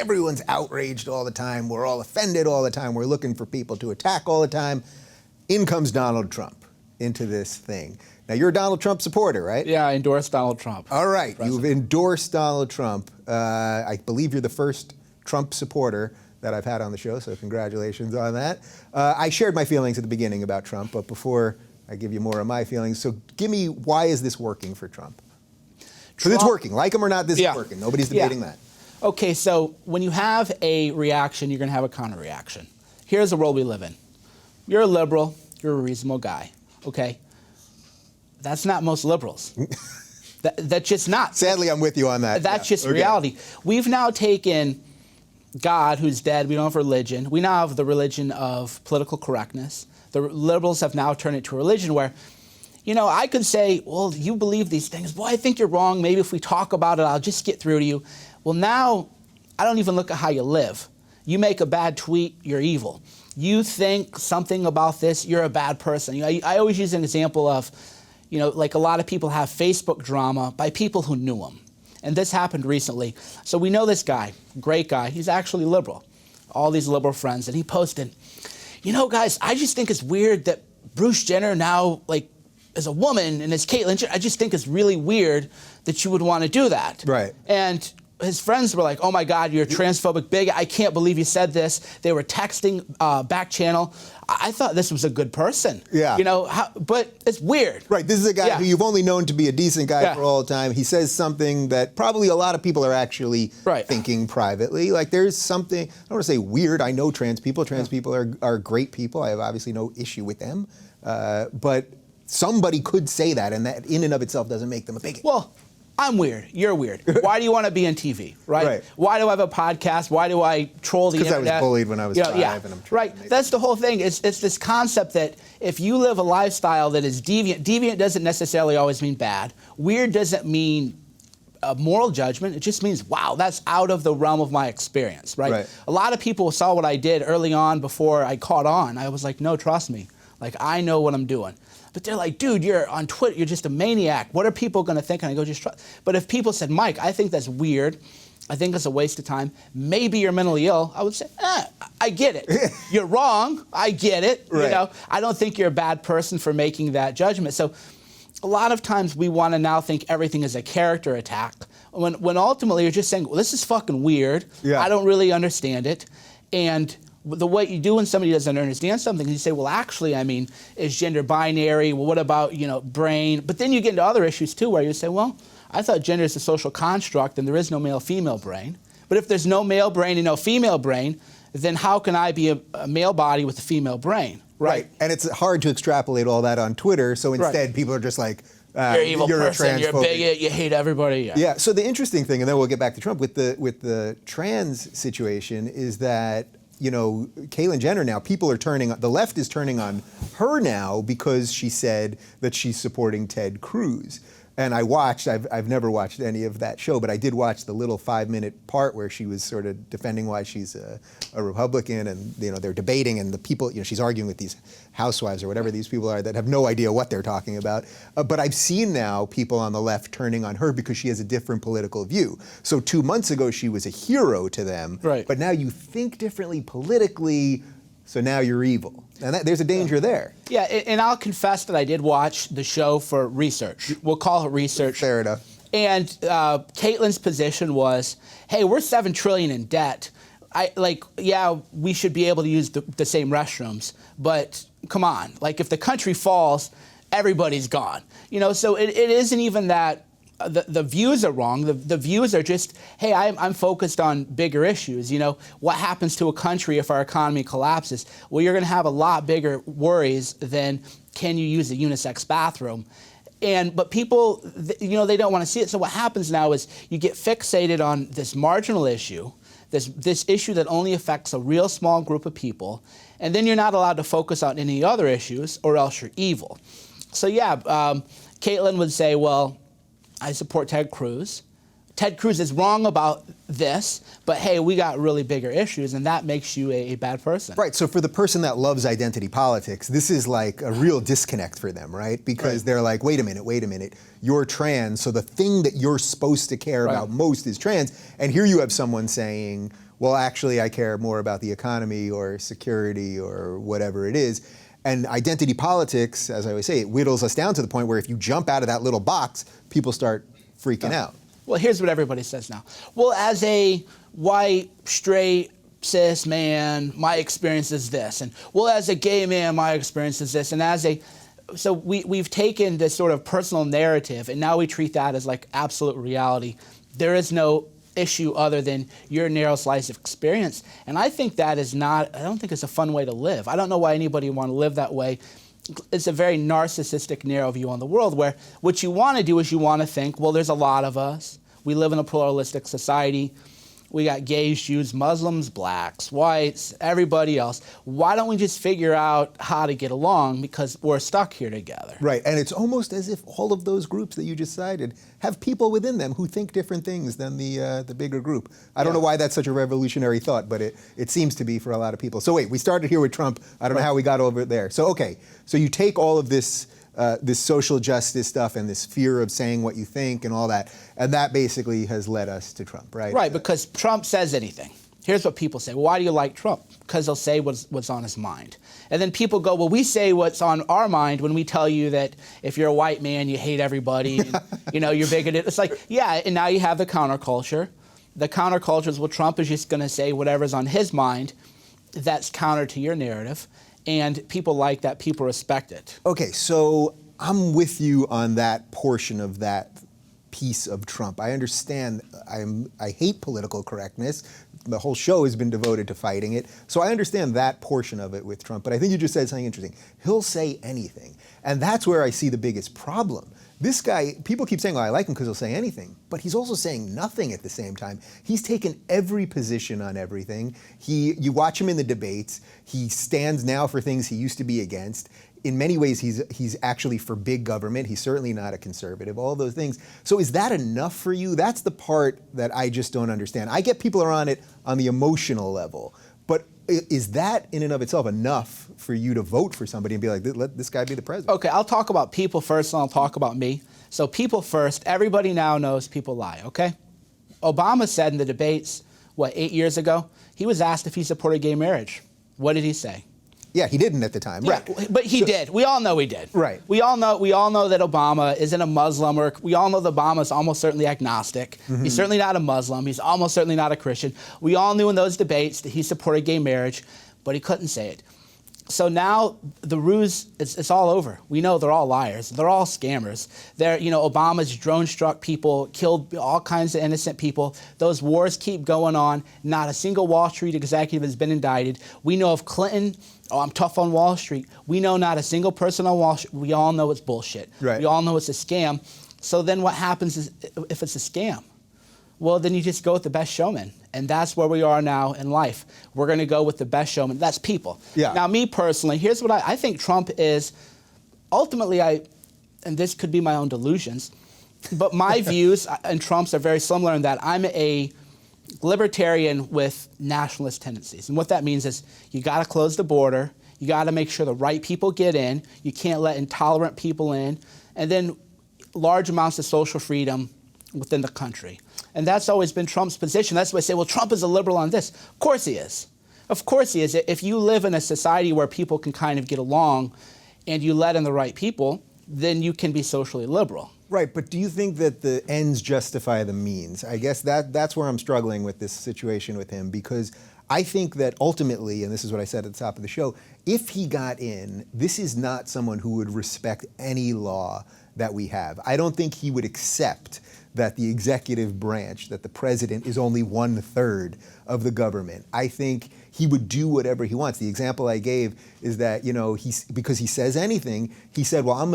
everyone's outraged all the time. We're all offended all the time. We're looking for people to attack all the time. In comes Donald Trump into this thing. Now, you're a Donald Trump supporter, right? Yeah, I endorse Donald Trump. All right, you've endorsed Donald Trump. I believe you're the first Trump supporter that I've had on the show, so congratulations on that. I shared my feelings at the beginning about Trump, but before I give you more of my feelings, so give me, why is this working for Trump? Because it's working. Like him or not, this is working. Nobody's debating that. Okay, so when you have a reaction, you're going to have a counter-reaction. Here's the world we live in. You're a liberal. You're a reasonable guy. Okay? That's not most liberals. That's just not. Sadly, I'm with you on that. That's just reality. We've now taken God, who's dead. We don't have religion. We now have the religion of political correctness. The liberals have now turned it to a religion where, you know, I could say, well, you believe these things. Well, I think you're wrong. Maybe if we talk about it, I'll just get through to you. Well, now I don't even look at how you live. You make a bad tweet, you're evil. You think something about this, you're a bad person. You know, I always use an example of, you know, like a lot of people have Facebook drama by people who knew him. And this happened recently. So we know this guy, great guy. He's actually liberal. All these liberal friends. And he posted, you know, guys, I just think it's weird that Bruce Jenner now, like, is a woman and is Caylin Jenner. I just think it's really weird that you would want to do that. Right. And his friends were like, oh my God, you're a transphobic bigot. I can't believe you said this. They were texting back channel. I thought this was a good person. Yeah. You know, but it's weird. Right. This is a guy who you've only known to be a decent guy for all the time. He says something that probably a lot of people are actually thinking privately. Like, there's something, I don't want to say weird. I know trans people. Trans people are great people. I have obviously no issue with them. But somebody could say that, and that in and of itself doesn't make them a bigot. Well, I'm weird. You're weird. Why do you want to be on TV, right? Why do I have a podcast? Why do I troll the internet? Because I was bullied when I was 5, and I'm trying to make That's the whole thing. It's this concept that if you live a lifestyle that is deviant, deviant doesn't necessarily always mean bad. Weird doesn't mean a moral judgment. It just means, wow, that's out of the realm of my experience, right? A lot of people saw what I did early on before I caught on. I was like, no, trust me. Like, I know what I'm doing. But they're like, dude, you're on Twitter, you're just a maniac. What are people going to think? And I go, just trust. But if people said, Mike, I think that's weird. I think it's a waste of time. Maybe you're mentally ill. I would say, I get it. You're wrong. I get it. You know, I don't think you're a bad person for making that judgment. So a lot of times we want to now think everything is a character attack. When ultimately you're just saying, well, this is fucking weird. I don't really understand it. And the way you do when somebody doesn't understand something, you say, well, actually, I mean, is gender binary? Well, what about, you know, brain? But then you get into other issues, too, where you say, well, I thought gender is a social construct and there is no male-female brain. But if there's no male brain and no female brain, then how can I be a male body with a female brain? Right. And it's hard to extrapolate all that on Twitter, so instead people are just like, you're an evil person, you're a bigot, you hate everybody. Yeah, so the interesting thing, and then we'll get back to Trump, with the trans situation is that, you know, Caylin Jenner now, people are the left is turning on her now because she said that she's supporting Ted Cruz. And I've never watched any of that show, but I did watch the little 5-minute part where she was sort of defending why she's a Republican, and, you know, they're debating, and the people, you know, she's arguing with these housewives or whatever these people are that have no idea what they're talking about. But I've seen now people on the left turning on her because she has a different political view. So 2 months ago, she was a hero to them, but now you think differently politically, so now you're evil. And there's a danger there. Yeah, and I'll confess that I did watch the show for research. We'll call it research. Fair enough. And Caitlin's position was, hey, we're $7 trillion in debt. We should be able to use the same restrooms, but come on. Like, if the country falls, everybody's gone. You know, so it isn't even that the views are wrong. The views are just, hey, I'm focused on bigger issues. You know, what happens to a country if our economy collapses? Well, you're going to have a lot bigger worries than can you use a unisex bathroom. But people, you know, they don't want to see it. So what happens now is you get fixated on this marginal issue, this issue that only affects a real small group of people, and then you're not allowed to focus on any other issues, or else you're evil. So yeah, Caylin would say, well, I support Ted Cruz. Ted Cruz is wrong about this, but hey, we got really bigger issues, and that makes you a bad person. Right, so for the person that loves identity politics, this is like a real disconnect for them, right? Because they're like, wait a minute, you're trans, so the thing that you're supposed to care about most is trans, and here you have someone saying, well, actually, I care more about the economy or security or whatever it is. And identity politics, as I always say, it whittles us down to the point where if you jump out of that little box, people start freaking out. Well, here's what everybody says now. Well, as a white, straight, cis man, my experience is this. And well, as a gay man, my experience is this. And so we've taken this sort of personal narrative and now we treat that as like absolute reality. There is no issue other than your narrow slice of experience. And I think that is not, I don't think it's a fun way to live. I don't know why anybody would want to live that way. It's a very narcissistic, narrow view on the world where what you want to do is you want to think, well, there's a lot of us. We live in a pluralistic society. We got gays, Jews, Muslims, blacks, whites, everybody else. Why don't we just figure out how to get along because we're stuck here together? Right, and it's almost as if all of those groups that you just cited have people within them who think different things than the bigger group. I don't know why that's such a revolutionary thought, but it seems to be for a lot of people. So wait, we started here with Trump. I don't know how we got over there. So okay, so you take all of this social justice stuff and this fear of saying what you think and all that, and that basically has led us to Trump, right? Right, because Trump says anything. Here's what people say. Well, why do you like Trump? Because he'll say what's on his mind. And then people go, well, we say what's on our mind when we tell you that if you're a white man, you hate everybody, and, you're bigoted. It's like, yeah, and now you have the counterculture. The counterculture is, well, Trump is just going to say whatever's on his mind that's counter to your narrative. And people like that, people respect it. Okay, so I'm with you on that portion of that piece of Trump. I understand, I hate political correctness. The whole show has been devoted to fighting it. So I understand that portion of it with Trump, but I think you just said something interesting. He'll say anything. And that's where I see the biggest problem. This guy, people keep saying, oh, I like him because he'll say anything, but he's also saying nothing at the same time. He's taken every position on everything. You watch him in the debates. He stands now for things he used to be against. In many ways, he's actually for big government. He's certainly not a conservative, all those things. So is that enough for you? That's the part that I just don't understand. I get people are on it on the emotional level, but is that in and of itself enough for you to vote for somebody and be like, let this guy be the president? Okay, I'll talk about people first and I'll talk about me. So people first, everybody now knows people lie, okay? Obama said in the debates, 8 years ago, he was asked if he supported gay marriage. What did he say? Yeah, he didn't at the time, yeah, right? But he did. We all know he did. Right. We all know that Obama isn't a Muslim, or we all know that Obama's almost certainly agnostic. Mm-hmm. He's certainly not a Muslim. He's almost certainly not a Christian. We all knew in those debates that he supported gay marriage, but he couldn't say it. So now the ruse, it's all over. We know they're all liars. They're all scammers. Obama's drone-struck people, killed all kinds of innocent people. Those wars keep going on. Not a single Wall Street executive has been indicted. We know of Clinton. Oh, I'm tough on Wall Street. We know not a single person on Wall Street. We all know it's bullshit. Right. We all know it's a scam. So then what happens is, if it's a scam? Well, then you just go with the best showman. And that's where we are now in life. We're going to go with the best showman. That's people. Yeah. Now, me personally, here's what I think Trump is. Ultimately, and this could be my own delusions, but my views and Trump's are very similar in that I'm a libertarian with nationalist tendencies. And what that means is you got to close the border. You got to make sure the right people get in. You can't let intolerant people in. And then large amounts of social freedom within the country. And that's always been Trump's position. That's why I say, well, Trump is a liberal on this. Of course he is. Of course he is. If you live in a society where people can kind of get along and you let in the right people, then you can be socially liberal. Right, but do you think that the ends justify the means? I guess that's where I'm struggling with this situation with him, because I think that ultimately, and this is what I said at the top of the show, if he got in, this is not someone who would respect any law that we have. I don't think he would accept that the executive branch, that the president is only 1/3 of the government. I think he would do whatever he wants. The example I gave is that, because he says anything, he said, well,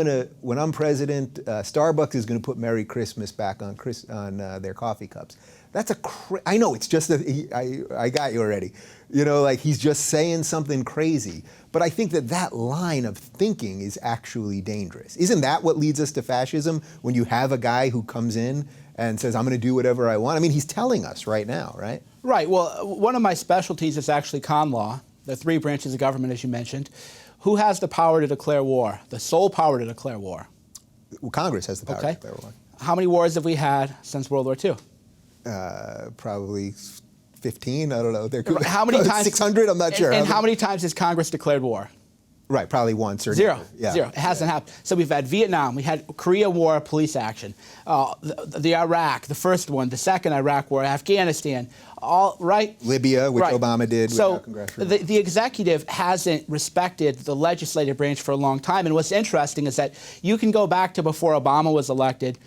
when I'm president, Starbucks is going to put Merry Christmas back on their coffee cups. That's I know, it's just I got you already. He's just saying something crazy. But I think that line of thinking is actually dangerous. Isn't that what leads us to fascism, when you have a guy who comes in and says, I'm going to do whatever I want? I mean, he's telling us right now, right? Right. Well, one of my specialties is actually con law, the 3 branches of government, as you mentioned. Who has the power to declare war, the sole power to declare war? Well, Congress has the power to declare war. How many wars have we had since World War II? Probably 15. I don't know. There could How many times? 600. I'm not sure. And how many times has Congress declared war? Right, probably once or Zero. never. Yeah. Zero. It hasn't happened. So we've had Vietnam, we had Korea War, police action, the Iraq, the first one, the second Iraq War, Afghanistan, all right. Libya, which Right. Obama did. So without congressional. the executive hasn't respected the legislative branch for a long time. And what's interesting is that you can go back to before Obama was elected,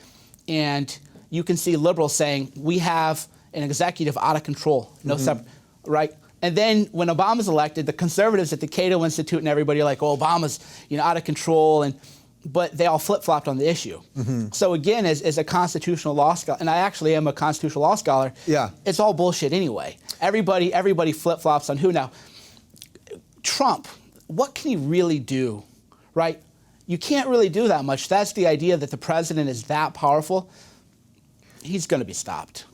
and you can see liberals saying we have an executive out of control, no separate, right? And then when Obama's elected, the conservatives at the Cato Institute and everybody are like, "Oh, Obama's out of control," but they all flip-flopped on the issue. So again, as a constitutional law scholar, and I actually am a constitutional law scholar, Yeah. it's all bullshit anyway. Everybody flip-flops on who now. Trump, what can he really do, right? You can't really do that much. That's the idea that the president is that powerful. He's going to be stopped.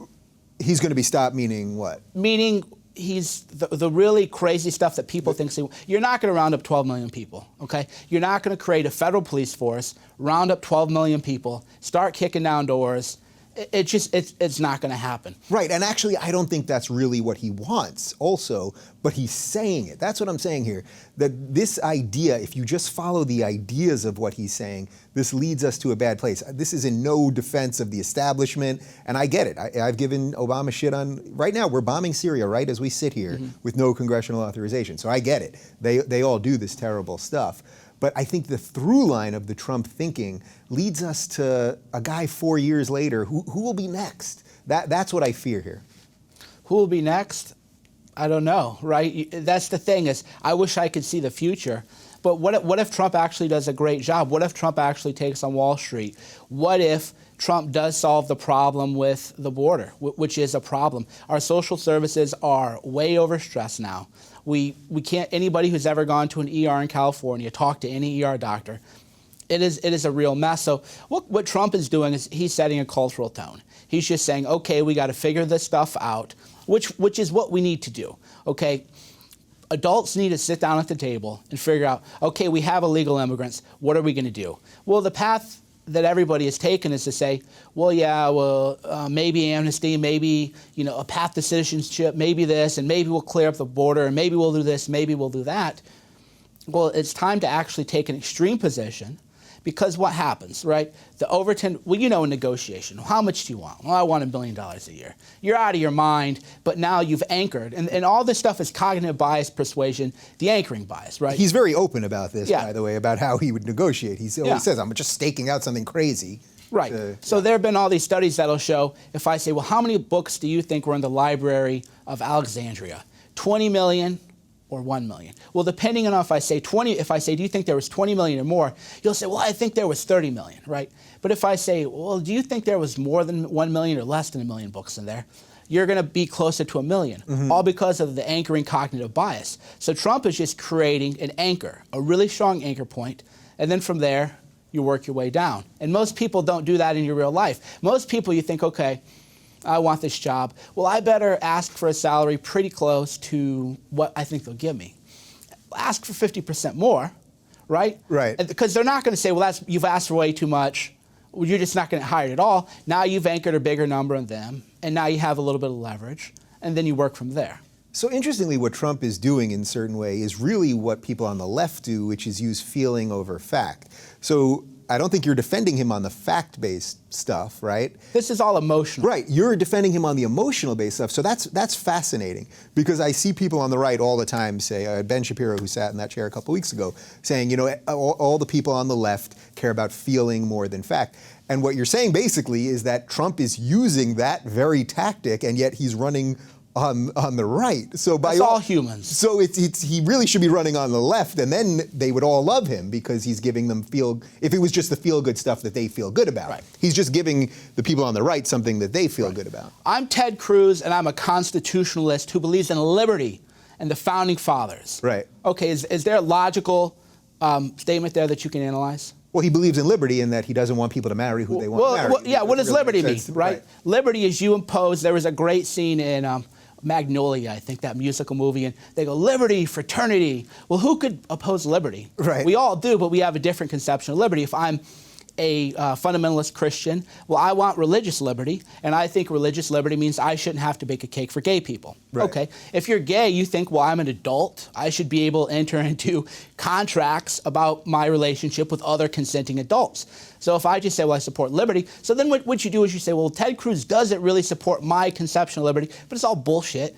He's going to be stopped, meaning what? Meaning he's the really crazy stuff that people think. You're not going to round up 12 million people, okay? You're not going to create a federal police force, round up 12 million people, start kicking down doors. It's not going to happen. Right, and actually, I don't think that's really what he wants also, but he's saying it. That's what I'm saying here, that this idea, if you just follow the ideas of what he's saying, this leads us to a bad place. This is in no defense of the establishment, and I get it. I've given Obama shit on, right now, we're bombing Syria right as we sit here with no congressional authorization, so I get it. They all do this terrible stuff. But I think the through line of the Trump thinking leads us to a guy 4 years later who will be next. That's what I fear here. Who will be next? I don't know, right? That's the thing is, I wish I could see the future. But what if Trump actually does a great job? What if Trump actually takes on Wall Street? What if Trump does solve the problem with the border, which is a problem? Our social services are way overstressed now. We can't, anybody who's ever gone to an ER in California, talk to any ER doctor, it is a real mess. So what Trump is doing is he's setting a cultural tone. He's just saying, okay, we got to figure this stuff out, which is what we need to do, okay? Adults need to sit down at the table and figure out, okay, we have illegal immigrants, what are we going to do? Well, the path that everybody has taken is to say, well, yeah, maybe amnesty, maybe a path to citizenship, maybe this, and maybe we'll clear up the border, and maybe we'll do this, maybe we'll do that. Well, it's time to actually take an extreme position, because what happens, right? In negotiation, how much do you want? Well, I want $1 billion a year. You're out of your mind, but now you've anchored. And all this stuff is cognitive bias, persuasion, the anchoring bias, right? He's very open about this, by the way, about how he would negotiate. He always says, I'm just staking out something crazy. Right. So there have been all these studies that'll show, if I say, well, how many books do you think were in the Library of Alexandria? 20 million? Or 1 million. Well, depending on if I say, do you think there was 20 million or more, you'll say, well, I think there was 30 million, right? But if I say, well, do you think there was more than 1 million or less than 1 million books in there? You're going to be closer to 1 million, all because of the anchoring cognitive bias. So Trump is just creating an anchor, a really strong anchor point, and then from there, you work your way down. And most people don't do that in your real life. Most people, you think, okay, I want this job. Well, I better ask for a salary pretty close to what I think they'll give me. Ask for 50% more, right? Right. Because they're not going to say, well, you've asked for way too much. Well, you're just not going to hire at all. Now you've anchored a bigger number on them, and now you have a little bit of leverage, and then you work from there. So interestingly, what Trump is doing in a certain way is really what people on the left do, which is use feeling over fact. So I don't think you're defending him on the fact-based stuff, right? This is all emotional. Right, you're defending him on the emotional-based stuff. So that's fascinating, because I see people on the right all the time say, Ben Shapiro, who sat in that chair a couple weeks ago, saying, all the people on the left care about feeling more than fact. And what you're saying basically is that Trump is using that very tactic, and yet he's running on the right. So by all humans. So he really should be running on the left, and then they would all love him because he's giving them if it was just the feel-good stuff that they feel good about. Right. He's just giving the people on the right something that they feel good about. I'm Ted Cruz, and I'm a constitutionalist who believes in liberty and the founding fathers. Right. Okay, is there a logical statement there that you can analyze? Well, he believes in liberty in that he doesn't want people to marry who they want to marry. Well, yeah, what does really liberty mean, sense, right? Liberty is you impose. There was a great scene in Magnolia, I think, that musical movie, and they go, liberty, fraternity. Well, who could oppose liberty? Right. We all do, but we have a different conception of liberty. If I'm a fundamentalist Christian, well, I want religious liberty, and I think religious liberty means I shouldn't have to bake a cake for gay people. Right. Okay. If you're gay, you think, well, I'm an adult. I should be able to enter into contracts about my relationship with other consenting adults. So if I just say, well, I support liberty, so then what you do is you say, well, Ted Cruz doesn't really support my conception of liberty, but it's all bullshit.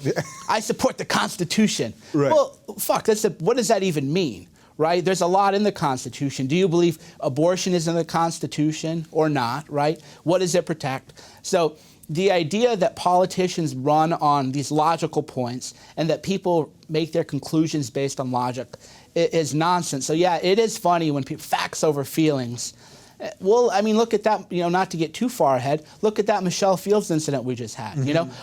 I support the Constitution. Right. Well, fuck, what does that even mean? Right? There's a lot in the Constitution. Do you believe abortion is in the Constitution or not, right? What does it protect? So the idea that politicians run on these logical points and that people make their conclusions based on logic is nonsense. So yeah, it is funny when people facts over feelings. Well, I mean, look at that, not to get too far ahead, look at that Michelle Fields incident we just had,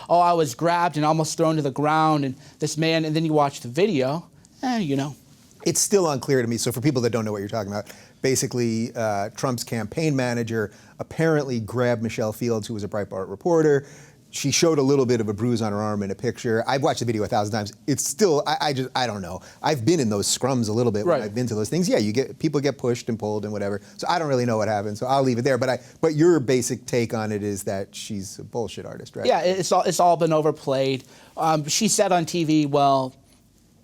Oh, I was grabbed and almost thrown to the ground, and this man, and then you watch the video, It's still unclear to me. So for people that don't know what you're talking about, basically Trump's campaign manager apparently grabbed Michelle Fields, who was a Breitbart reporter. She showed a little bit of a bruise on her arm in a picture. I've watched the video 1,000 times. It's still, I don't know. I've been in those scrums a little bit when I've been to those things. Yeah, people get pushed and pulled and whatever. So I don't really know what happened. So I'll leave it there. But your basic take on it is that she's a bullshit artist, right? Yeah, it's all been overplayed. She said on TV, well,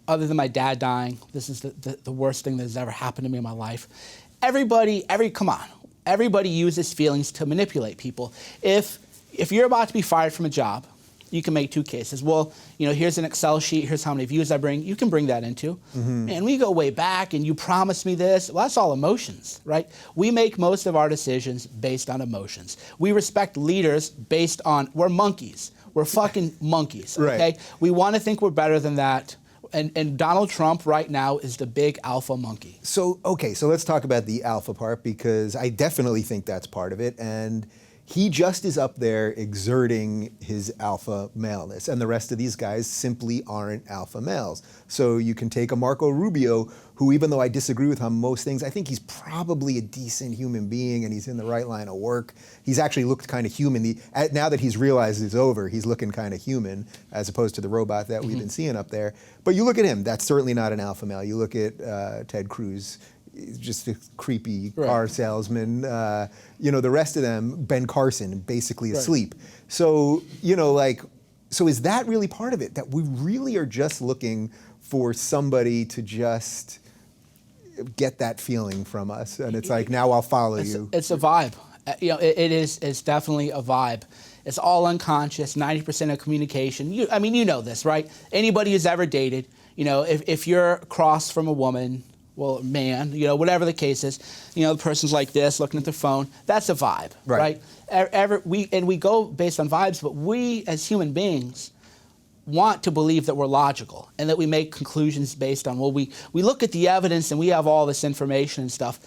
other than my dad dying, this is the worst thing that has ever happened to me in my life. Everybody uses feelings to manipulate people. If you're about to be fired from a job, you can make two cases. Well, here's an Excel sheet, here's how many views I bring. You can bring that into. And we go way back, and you promised me this. Well, that's all emotions, right? We make most of our decisions based on emotions. We respect leaders based on, we're monkeys. We're fucking monkeys, okay? Right. We want to think we're better than that. And Donald Trump right now is the big alpha monkey. So let's talk about the alpha part, because I definitely think that's part of it. And he just is up there exerting his alpha maleness, and the rest of these guys simply aren't alpha males. So you can take a Marco Rubio, who, even though I disagree with him on most things, I think he's probably a decent human being and he's in the right line of work. He's actually looked kind of human. Now that he's realized it's over, he's looking kind of human, as opposed to the robot that we've been seeing up there. But you look at him, that's certainly not an alpha male. You look at Ted Cruz, just a creepy car salesman. The rest of them, Ben Carson, basically asleep. So, so is that really part of it? That we really are just looking for somebody to just get that feeling from us, and it's like, now I'll follow you. It's a vibe. It's definitely a vibe. It's all unconscious, 90% of communication. You know this, right? Anybody who's ever dated, if you're across from a woman, well, man, whatever the case is, the person's like this, looking at their phone, that's a vibe, right? We go based on vibes, but we as human beings want to believe that we're logical and that we make conclusions based on, well, we look at the evidence and we have all this information and stuff.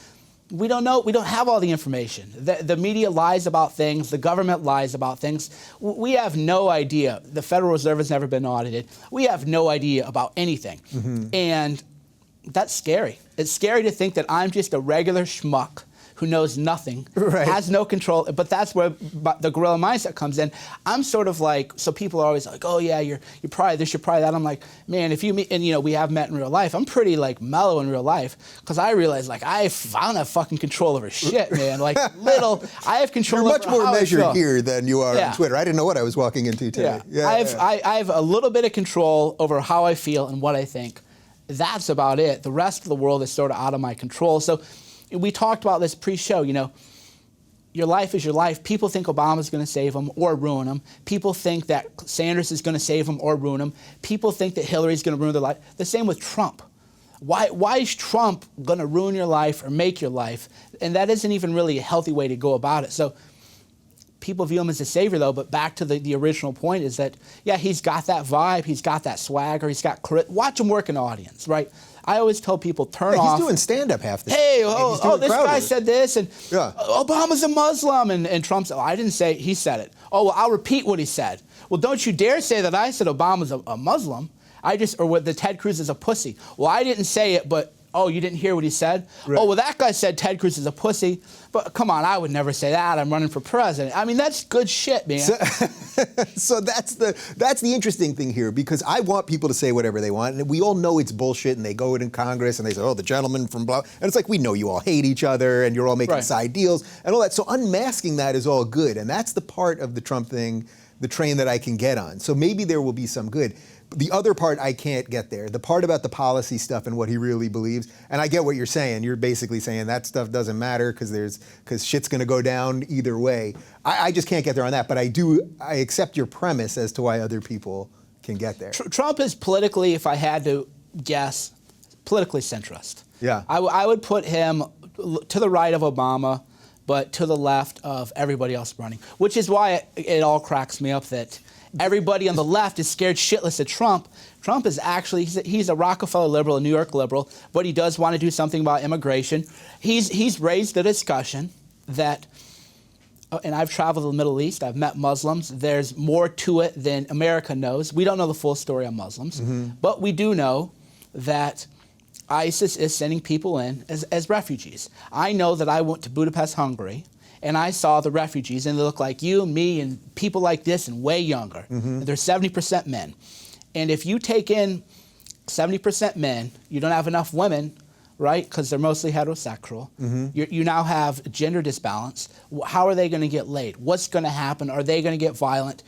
We don't know. We don't have all the information. The media lies about things. The government lies about things. We have no idea. The Federal Reserve has never been audited. We have no idea about anything. And that's scary. It's scary to think that I'm just a regular schmuck who knows nothing, has no control, but that's where the gorilla mindset comes in. I'm sort of like, so people are always like, oh yeah, you're probably this, you're probably that. I'm like, man, if you meet, and we have met in real life, I'm pretty like mellow in real life, because I realize like I don't have fucking control over shit, man. Like I have control You're over much more how measured I feel. here than you are on Twitter. I didn't know what I was walking into today. I have a little bit of control over how I feel and what I think. That's about it. The rest of the world is sort of out of my control. So we talked about this pre-show, your life is your life. People think Obama's going to save them or ruin them. People think that Sanders is going to save them or ruin them. People think that Hillary's going to ruin their life. The same with Trump. Why is Trump going to ruin your life or make your life? And that isn't even really a healthy way to go about it. So people view him as a savior, though, but back to the original point is that, yeah, he's got that vibe, he's got that swagger, he's got watch him work in an audience, right? I always tell people, turn off. He's doing stand-up half the time. Hey, this guy said this, and Obama's a Muslim, and Trump said, I didn't say, he said it. Oh, well, I'll repeat what he said. Well, don't you dare say that I said Obama's a Muslim. Or what the Ted Cruz is a pussy. Well, I didn't say it, but Oh, you didn't hear what he said? Right. Oh, well, that guy said Ted Cruz is a pussy. But come on, I would never say that. I'm running for president. I mean, that's good shit, man. So that's the interesting thing here, because I want people to say whatever they want, and we all know it's bullshit, and they go in Congress and they say, oh, the gentleman from blah, and it's like, we know you all hate each other and you're all making side deals and all that. So unmasking that is all good, and that's the part of the Trump thing, the train that I can get on. So maybe there will be some good. The other part I can't get there, the part about the policy stuff and what he really believes, and I get what you're saying. You're basically saying that stuff doesn't matter because shit's going to go down either way. I just can't get there on that, but I accept your premise as to why other people can get there. Trump is politically, if I had to guess, politically centrist. Yeah. I would put him to the right of Obama, but to the left of everybody else running, which is why it all cracks me up that everybody on the left is scared shitless of Trump. Trump is actually, he's a Rockefeller liberal, a New York liberal, but he does want to do something about immigration. He's raised the discussion that, and I've traveled to the Middle East, I've met Muslims, there's more to it than America knows. We don't know the full story on Muslims, but we do know that ISIS is sending people in as refugees. I know that I went to Budapest, Hungary, and I saw the refugees, and they look like you and me and people like this and way younger. And they're 70% men. And if you take in 70% men, you don't have enough women, right? Because they're mostly heterosexual. You now have gender disbalance. How are they going to get laid? What's going to happen? Are they going to get violent?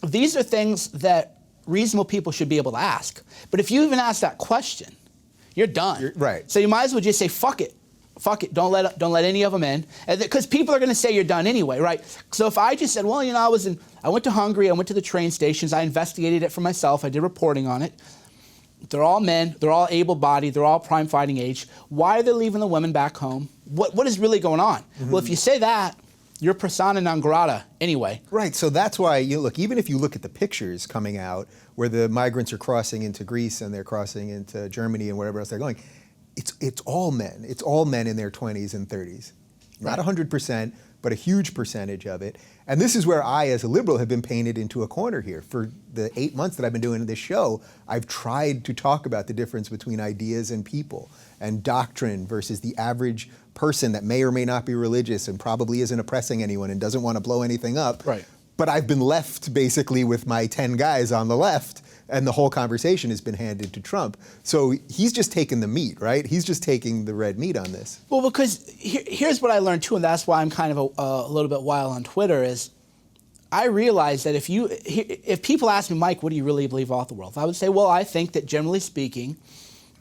These are things that reasonable people should be able to ask. But if you even ask that question, you're done. Right. So you might as well just say, fuck it. Fuck it, don't let any of them in. Because people are going to say you're done anyway, right? So if I just said, well, you know, I went to Hungary, I went to the train stations, I investigated it for myself, I did reporting on it. They're all men, they're all able-bodied, they're all prime fighting age. Why are they leaving the women back home? What is really going on? Well, if you say that, you're persona non grata anyway. Right, so that's why, even if you look at the pictures coming out where the migrants are crossing into Greece and they're crossing into Germany and wherever else they're going, it's all men. It's all men in their 20s and 30s. Not 100%, but a huge percentage of it. And this is where I, as a liberal, have been painted into a corner here. For the 8 months that I've been doing this show, I've tried to talk about the difference between ideas and people, and doctrine versus the average person that may or may not be religious and probably isn't oppressing anyone and doesn't want to blow anything up. Right. But I've been left basically with my 10 guys on the left, and the whole conversation has been handed to Trump. So he's just taking the meat, right? He's just taking the red meat on this. Well, because here's what I learned too, and that's why I'm kind of a little bit wild on Twitter, is I realize that if people ask me, Mike, what do you really believe about the world? I would say, well, I think that generally speaking,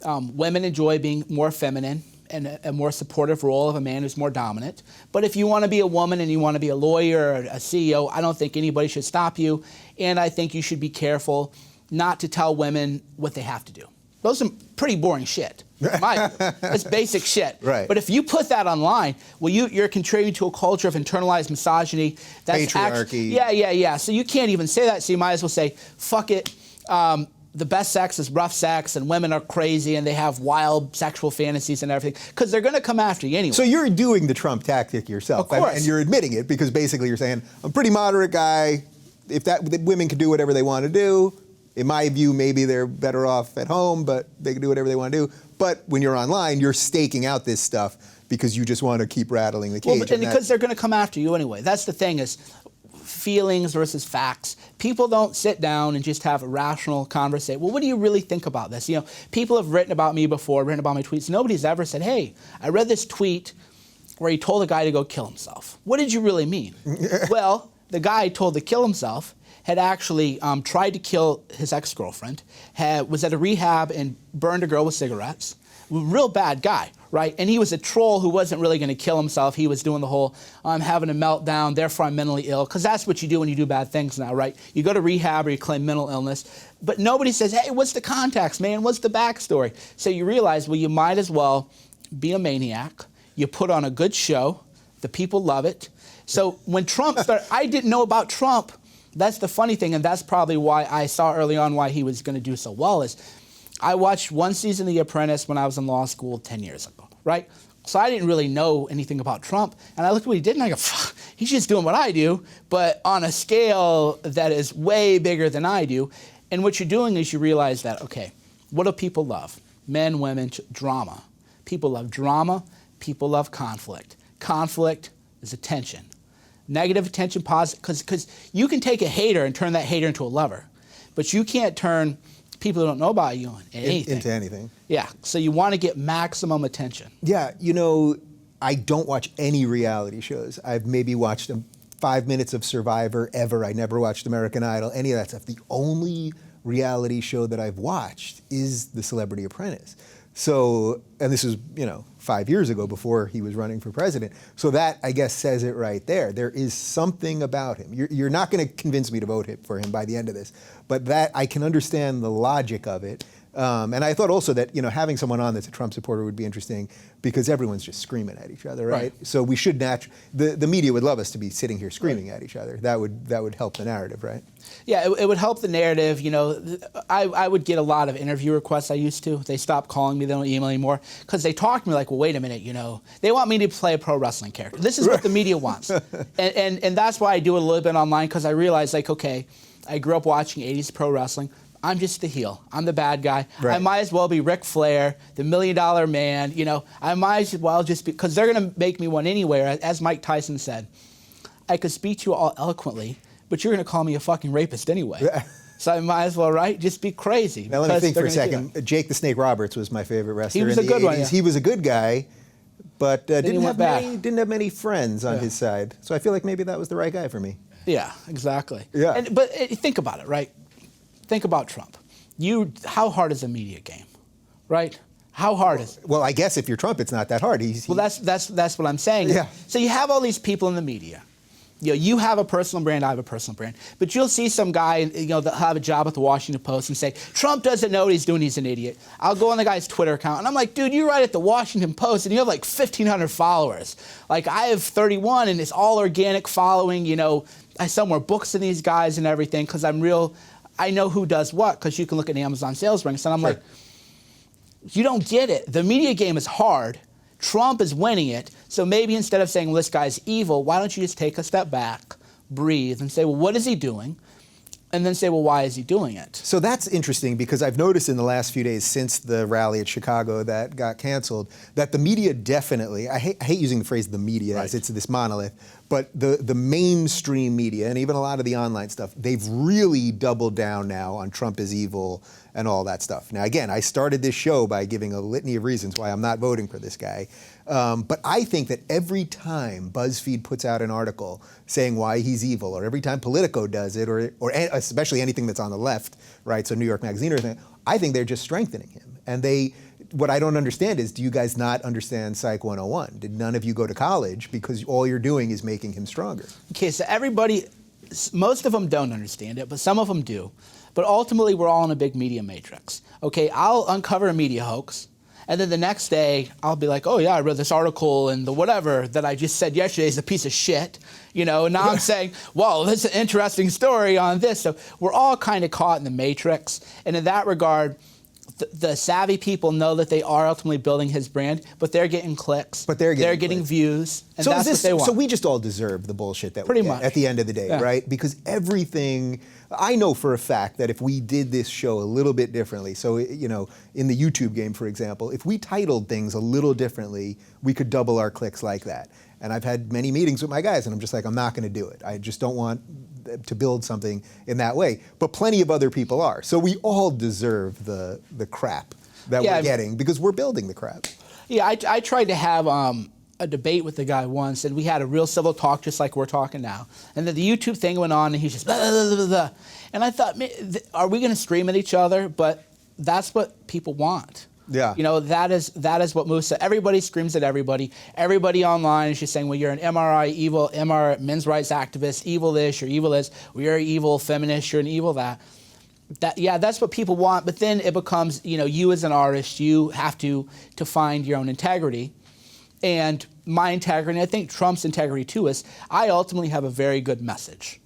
women enjoy being more feminine and a more supportive role of a man who's more dominant. But if you want to be a woman and you want to be a lawyer or a CEO, I don't think anybody should stop you. And I think you should be careful not to tell women what they have to do. Those are pretty boring shit. It's basic shit. Right. But if you put that online, well, you're contributing to a culture of internalized misogyny. That's patriarchy. Yeah. So you can't even say that. So you might as well say, fuck it. The best sex is rough sex, and women are crazy, and they have wild sexual fantasies and everything, because they're going to come after you anyway. So you're doing the Trump tactic yourself. Of course. And you're admitting it, because basically you're saying, I'm a pretty moderate guy. If women can do whatever they want to do, in my view, maybe they're better off at home, but they can do whatever they want to do. But when you're online, you're staking out this stuff because you just want to keep rattling the cage. Well, because they're going to come after you anyway. That's the thing, is feelings versus facts. People don't sit down and just have a rational conversation. Well, what do you really think about this? People have written about me before, written about my tweets. Nobody's ever said, hey, I read this tweet where he told a guy to go kill himself. What did you really mean? Well, the guy told to kill himself had actually tried to kill his ex-girlfriend, was at a rehab and burned a girl with cigarettes. Real bad guy, right? And he was a troll who wasn't really going to kill himself. He was doing the whole, I'm having a meltdown, therefore I'm mentally ill, because that's what you do when you do bad things now, right? You go to rehab or you claim mental illness, but nobody says, hey, what's the context, man? What's the backstory? So you realize, well, you might as well be a maniac. You put on a good show. The people love it. So when Trump started, I didn't know about Trump. That's the funny thing, and that's probably why I saw early on why he was going to do so well, is I watched one season of The Apprentice when I was in law school 10 years ago, right? So I didn't really know anything about Trump, and I looked at what he did, and I go, he's just doing what I do, but on a scale that is way bigger than I do. And what you're doing is you realize that, okay, what do people love? Men, women, drama. People love drama. People love conflict. Conflict is attention. Negative attention, positive, because you can take a hater and turn that hater into a lover, but you can't turn people who don't know about you into anything. Yeah, so you want to get maximum attention. Yeah, you know, I don't watch any reality shows. I've maybe watched 5 minutes of Survivor ever. I never watched American Idol, any of that stuff. The only reality show that I've watched is The Celebrity Apprentice. So, and this is, 5 years ago before he was running for president. So that, I guess, says it right there. There is something about him. You're not going to convince me to vote for him by the end of this, but that I can understand the logic of it. And I thought also that, having someone on that's a Trump supporter would be interesting because everyone's just screaming at each other, right? So we should the media would love us to be sitting here screaming at each other. That would help the narrative, right? Yeah, it would help the narrative. I would get a lot of interview requests. I used to. They stopped calling me. They don't email anymore because they talk to me like, well, wait a minute, they want me to play a pro wrestling character. This is what the media wants. and that's why I do it a little bit online because I realize, like, okay, I grew up watching 80s pro wrestling. I'm just the heel. I'm the bad guy. Right. I might as well be Ric Flair, the $1 Million Man. I might as well just be, because they're going to make me one anyway. As Mike Tyson said, I could speak to you all eloquently, but you're going to call me a fucking rapist anyway. So I might as well, right? Just be crazy. Now let me think for a second. Jake the Snake Roberts was my favorite wrestler. He was in a the good 80s. one. Yeah. He was a good guy, but didn't have many friends on Yeah. his side. So I feel like maybe that was the right guy for me. Yeah, exactly. Yeah. But think about it, right? Think about Trump. How hard is a media game, right? How hard is it? Well, I guess if you're Trump, it's not that hard. Well, that's what I'm saying. Yeah. So you have all these people in the media. You have a personal brand, I have a personal brand. But you'll see some guy, that have a job at the Washington Post and say, Trump doesn't know what he's doing, he's an idiot. I'll go on the guy's Twitter account, and I'm like, dude, you write at the Washington Post, and you have like 1,500 followers. Like, I have 31, and it's all organic following. I sell more books than these guys and everything, because I know who does what, because you can look at Amazon sales ranks, and I'm like, you don't get it. The media game is hard. Trump is winning it. So maybe instead of saying, well, this guy's evil, why don't you just take a step back, breathe, and say, well, what is he doing? And then say, well, why is he doing it? So that's interesting because I've noticed in the last few days since the rally at Chicago that got canceled that the media definitely, I hate using the phrase the media as it's this monolith, but the mainstream media and even a lot of the online stuff, they've really doubled down now on Trump is evil and all that stuff. Now, again, I started this show by giving a litany of reasons why I'm not voting for this guy. But I think that every time BuzzFeed puts out an article saying why he's evil, or every time Politico does it, or especially anything that's on the left, right, so New York Magazine or anything, I think they're just strengthening him. And what I don't understand is, do you guys not understand Psych 101? Did none of you go to college? Because all you're doing is making him stronger. Okay, so most of them don't understand it, but some of them do. But ultimately, we're all in a big media matrix. Okay, I'll uncover a media hoax, and then the next day, I'll be like, oh yeah, I read this article, and the whatever that I just said yesterday is a piece of shit. And now I'm saying, well, this is an interesting story on this. So we're all kind of caught in the matrix. And in that regard, the savvy people know that they are ultimately building his brand, but they're getting clicks. But they're getting views, and that's what they want. So we just all deserve the bullshit that Pretty we get much. At the end of the day, right? Because everything, I know for a fact that if we did this show a little bit differently, so, in the YouTube game, for example, if we titled things a little differently, we could double our clicks like that. And I've had many meetings with my guys, and I'm just like, I'm not going to do it. I just don't want to build something in that way. But plenty of other people are. So we all deserve the crap that we're getting because we're building the crap. Yeah, I tried to have a debate with the guy once, and we had a real civil talk just like we're talking now. And then the YouTube thing went on, and he's just blah, blah, blah, blah. And I thought, are we going to scream at each other? But that's what people want. Yeah. That is what moves. So everybody screams at everybody. Everybody online is just saying, well, you're an MR men's rights activist, evil this, you're evil this, well, you're evil feminist, you're an evil that. That's what people want. But then it becomes, you as an artist, you have to find your own integrity. And my integrity, and I think Trump's integrity too, is I ultimately have a very good message.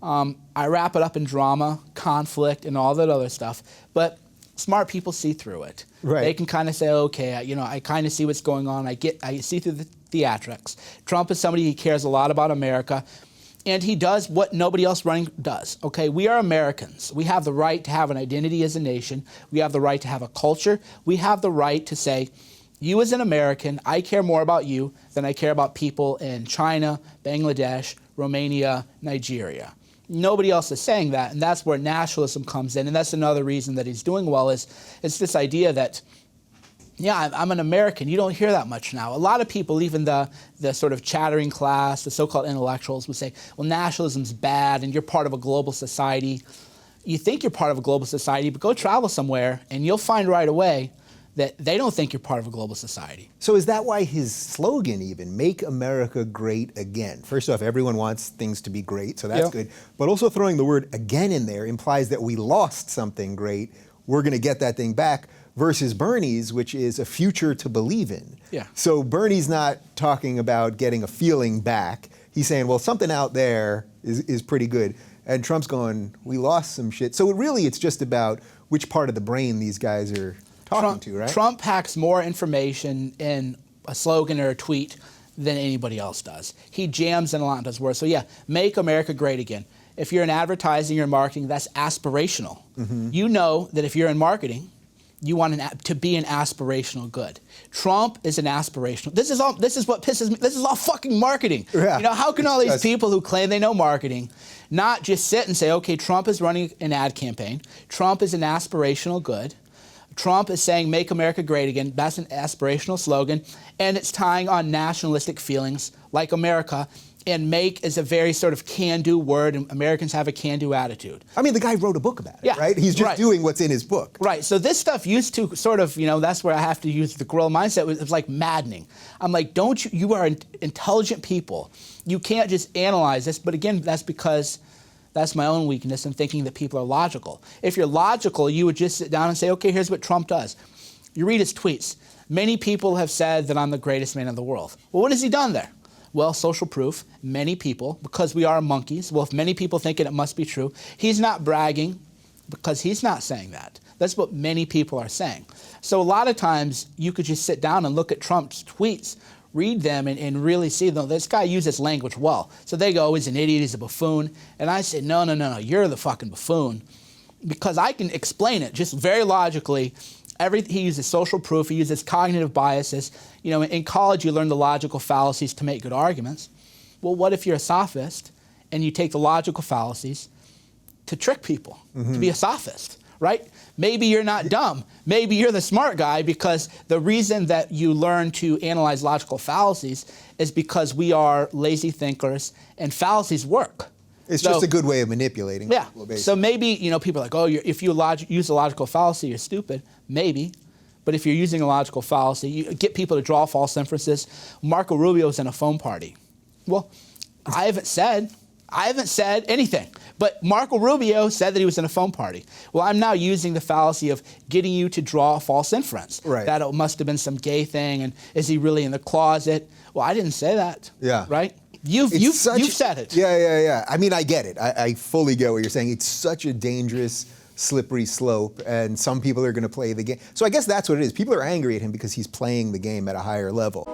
I wrap it up in drama, conflict, and all that other stuff. But smart people see through it. Right. They can kind of say, okay, I kind of see what's going on. I see through the theatrics. Trump is somebody who cares a lot about America, and he does what nobody else running does. Okay, we are Americans. We have the right to have an identity as a nation. We have the right to have a culture. We have the right to say, You as an American, I care more about you than I care about people in China, Bangladesh, Romania, Nigeria. Nobody else is saying that, and that's where nationalism comes in, and that's another reason that he's doing well is it's this idea that, yeah, I'm an American. You don't hear that much now. A lot of people, even the sort of chattering class, the so-called intellectuals, would say, well, nationalism's bad, and you're part of a global society. You think you're part of a global society, but go travel somewhere, and you'll find right away that they don't think you're part of a global society. So is that why his slogan even, Make America Great Again? First off, everyone wants things to be great, so that's good. But also throwing the word again in there implies that we lost something great. We're going to get that thing back, versus Bernie's, which is a future to believe in. Yeah. So Bernie's not talking about getting a feeling back. He's saying, well, something out there is pretty good. And Trump's going, we lost some shit. So it's just about which part of the brain these guys are talking to, right? Trump packs more information in a slogan or a tweet than anybody else does. He jams in a lot of those words. So yeah, make America great again. If you're in advertising or marketing, that's aspirational. You know that if you're in marketing, you want to be an aspirational good. Trump is an aspirational. This is what pisses me. This is all fucking marketing. Yeah, you know, how can all these people who claim they know marketing not just sit and say, okay, Trump is running an ad campaign. Trump is an aspirational good. Trump is saying, make America great again. That's an aspirational slogan. And it's tying on nationalistic feelings like America. And make is a very sort of can-do word, and Americans have a can-do attitude. I mean, the guy wrote a book about it, right? He's just doing what's in his book. Right. So this stuff used to sort of, that's where I have to use the guerrilla mindset. It was like maddening. I'm like, you are intelligent people. You can't just analyze this. But again, that's because that's my own weakness in thinking that people are logical. If you're logical, you would just sit down and say, okay, here's what Trump does. You read his tweets. Many people have said that I'm the greatest man in the world. Well, what has he done there? Well, social proof, many people, because we are monkeys. Well, if many people think it must be true. He's not bragging because he's not saying that. That's what many people are saying. So a lot of times you could just sit down and look at Trump's tweets, read them, and really see them. This guy uses language well. So they go, he's an idiot, he's a buffoon. And I say, no, you're the fucking buffoon. Because I can explain it just very logically. He uses social proof, he uses cognitive biases. In college you learn the logical fallacies to make good arguments. Well, what if you're a sophist and you take the logical fallacies to trick people, to be a sophist, right? Maybe you're not dumb. Maybe you're the smart guy, because the reason that you learn to analyze logical fallacies is because we are lazy thinkers and fallacies work. It's just a good way of manipulating people, basically. So maybe, people are like, oh, if you use a logical fallacy, you're stupid. Maybe. But if you're using a logical fallacy, you get people to draw false inferences. Marco Rubio's in a phone party. Well, I haven't said anything. But Marco Rubio said that he was in a phone party. Well, I'm now using the fallacy of getting you to draw a false inference. Right. That it must have been some gay thing, and is he really in the closet? Well, I didn't say that. Yeah. Right? You've said it. Yeah. I mean, I get it. I fully get what you're saying. It's such a dangerous, slippery slope, and some people are going to play the game. So I guess that's what it is. People are angry at him because he's playing the game at a higher level.